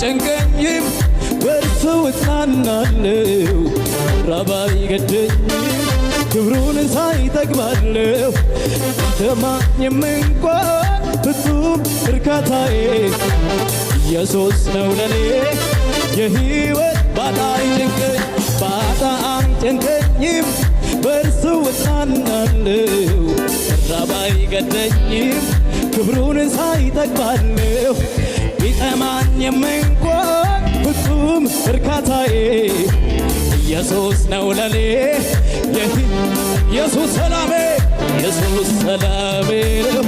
አይጨንቀኝም በእርሱ እጽናናለሁ ራብ አይገደኝም ክብሩን ሳይ እጠግባለሁ አይሰማኝም እንኳን ፍጹም እርካታዬ ኢየሱስ ነው ለኔ የሕይወት ባጣ አይጨንቀኝም በእርሱ እጽናናለሁ ራብ አይገደኝም ክብሩን ሳይ እጠግባለሁ ቢጠማኝም እንኳን ፍጹም እርካታዬ ኢየሱስ ነው ለኔ ኢየሱስ ሰላሜ ነው